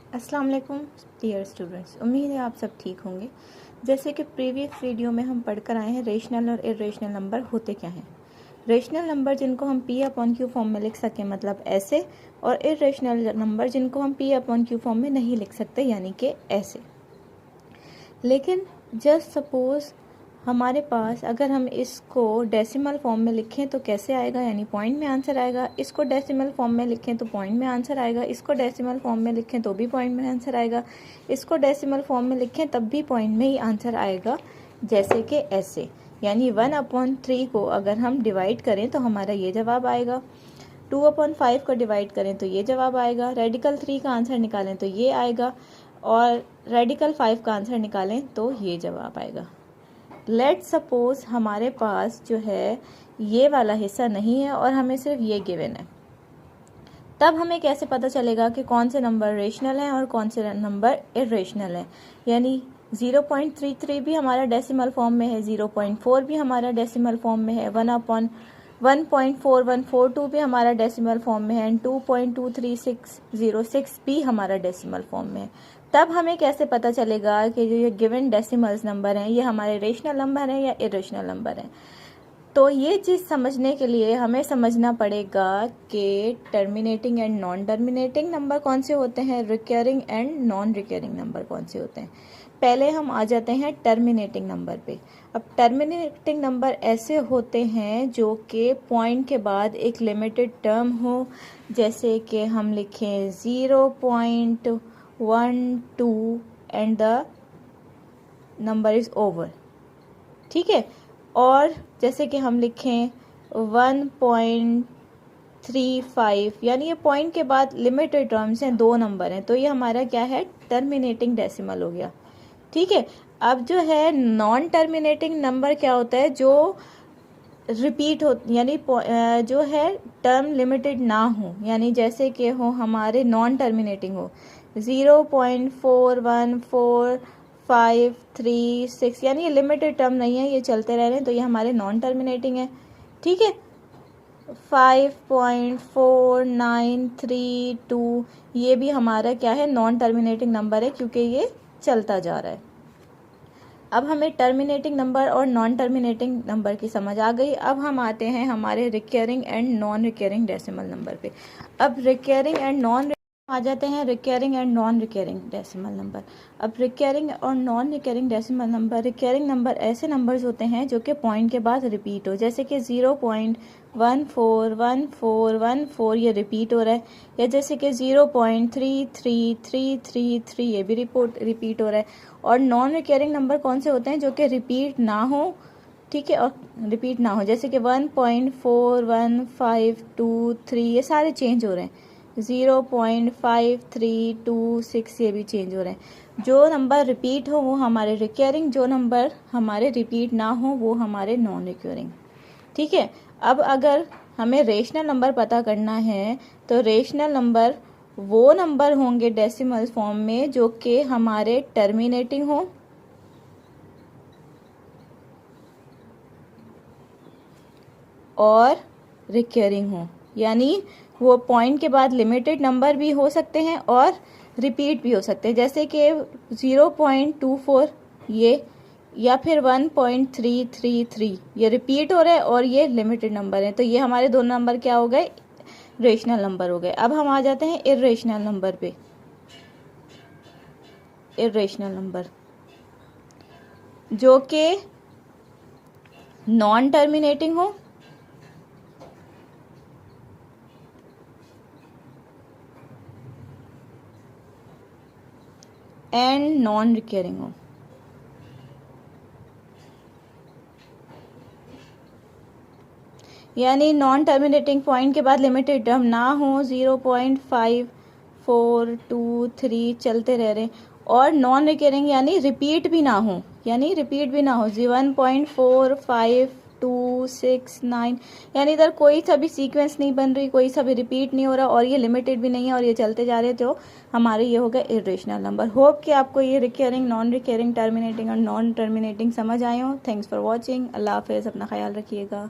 अस्सलाम वालेकुम dear students, उम्मीद है आप सब ठीक होंगे। जैसे कि प्रीवियस वीडियो में हम पढ़कर आए हैं रेशनल और इरेशनल नंबर होते क्या हैं। रेशनल नंबर जिनको हम पी अपॉन क्यू फॉर्म में लिख सकें मतलब ऐसे, और इरेशनल नंबर जिनको हम पी अपॉन क्यू फॉर्म में नहीं लिख सकते यानी कि ऐसे। लेकिन जस्ट सपोज हमारे पास अगर हम इसको डेसिमल फॉर्म में लिखें तो कैसे आएगा, यानी पॉइंट में आंसर आएगा। इसको डेसिमल फॉर्म में लिखें तो पॉइंट में आंसर आएगा। इसको डेसिमल फॉर्म में लिखें तो भी पॉइंट में आंसर आएगा। इसको डेसिमल फॉर्म में लिखें तब भी पॉइंट में ही आंसर आएगा, जैसे कि ऐसे। यानी 1/3 को अगर हम डिवाइड करें तो हमारा ये जवाब आएगा। 2/5 को डिवाइड करें तो ये जवाब आएगा। रेडिकल 3 का आंसर निकालें तो ये आएगा, और रेडिकल 5 का आंसर निकालें तो ये जवाब आएगा। लेट सपोज हमारे पास जो है ये वाला हिस्सा नहीं है और हमें सिर्फ ये गिवन है, तब हमें कैसे पता चलेगा कि कौन से नंबर रेशनल हैं और कौन से नंबर इरेशनल हैं। यानी 0.33 भी हमारा डेसिमल फॉर्म में है, 0.4 भी हमारा डेसिमल फॉर्म में है, 1/1.4142 भी हमारा डेसिमल फॉर्म में है, एंड 2.23606 भी हमारा डेसिमल फॉर्म में है। तब हमें कैसे पता चलेगा कि जो ये गिवन डेसिमल्स नंबर हैं ये हमारे रेशनल नंबर हैं या इरेशनल नंबर हैं। तो ये चीज़ समझने के लिए हमें समझना पड़ेगा कि terminating and non terminating number कौन से होते हैं, recurring and non recurring number कौन से होते हैं। पहले हम आ जाते हैं टर्मिनेटिंग नंबर पे। अब टर्मिनेटिंग नंबर ऐसे होते हैं जो कि पॉइंट के बाद एक लिमिटेड टर्म हो, जैसे कि हम लिखें 0.12 and the number is over, ठीक है। और जैसे कि हम लिखें 1.35, यानी ये पॉइंट के बाद लिमिटेड टर्म्स हैं, दो नंबर हैं, तो ये हमारा क्या है, टर्मिनेटिंग डेसिमल हो गया, ठीक है। अब जो है नॉन टर्मिनेटिंग नंबर क्या होता है, जो रिपीट हो, यानी जो है टर्म लिमिटेड ना हो, यानी जैसे कि हो हमारे नॉन टर्मिनेटिंग हो 0.414536, यानी ये लिमिटेड टर्म नहीं है, ये चलते रह रहे हैं, तो ये हमारे नॉन टर्मिनेटिंग है, ठीक है। 5.4932 ये भी हमारा क्या है, नॉन टर्मिनेटिंग नंबर है, क्योंकि ये चलता जा रहा है। अब हमें टर्मिनेटिंग नंबर और नॉन टर्मिनेटिंग नंबर की समझ आ गई। अब हम आते हैं हमारे recurring and non recurring decimal number पे। अब रिकरिंग एंड नॉन आ जाते हैं recurring and non recurring decimal number. अब रिकरिंग और non recurring decimal number, recurring number ऐसे नंबर्स होते हैं जो कि पॉइंट के बाद रिपीट हो, जैसे कि 0.141414 ये रिपीट हो रहा है, या जैसे कि 0.33333 ये भी रिपीट हो रहा है। और नॉन रिकरिंग नंबर कौन से होते हैं, जो कि रिपीट ना हो, ठीक है, और रिपीट ना हो, जैसे कि 1.41523 ये सारे चेंज हो रहे हैं, 0.5326 ये भी चेंज हो रहे हैं। जो नंबर रिपीट हो वो हमारे रिकरिंग, जो नंबर हमारे रिपीट ना हो वो हमारे नॉन रिकरिंग, ठीक है। अब अगर हमें रेशनल नंबर पता करना है तो रेशनल नंबर वो नंबर होंगे डेसिमल फॉर्म में जो कि हमारे टर्मिनेटिंग हो और रिकरिंग हो, यानी वो पॉइंट के बाद लिमिटेड नंबर भी हो सकते हैं और रिपीट भी हो सकते हैं, जैसे कि 0.24 ये, या फिर 1.333 ये रिपीट हो रहा है और ये लिमिटेड नंबर है, तो ये हमारे दोनों नंबर क्या हो गए, रेशनल नंबर हो गए। अब हम आ जाते हैं इरेशनल नंबर पे। इरेशनल नंबर जो कि नॉन टर्मिनेटिंग हो एंड नॉन रिकरिंग हो। यानी नॉन टर्मिनेटिंग पॉइंट के बाद लिमिटेड टर्म ना हो, 0.5423 चलते रह रहे, और नॉन रिकरिंग यानी रिपीट भी ना हो, 1.4529, यानी इधर कोई सा भी सीक्वेंस नहीं बन रही, कोई सा भी रिपीट नहीं हो रहा, और ये लिमिटेड भी नहीं है, और ये चलते जा रहे, तो हमारे ये हो गए इरेशनल नंबर। होप कि आपको ये रिकरिंग, नॉन रिकरिंग, टर्मिनेटिंग और नॉन टर्मिनेटिंग समझ आए हो। Thanks for watching. अल्लाह हाफिज़, अपना ख्याल रखिएगा।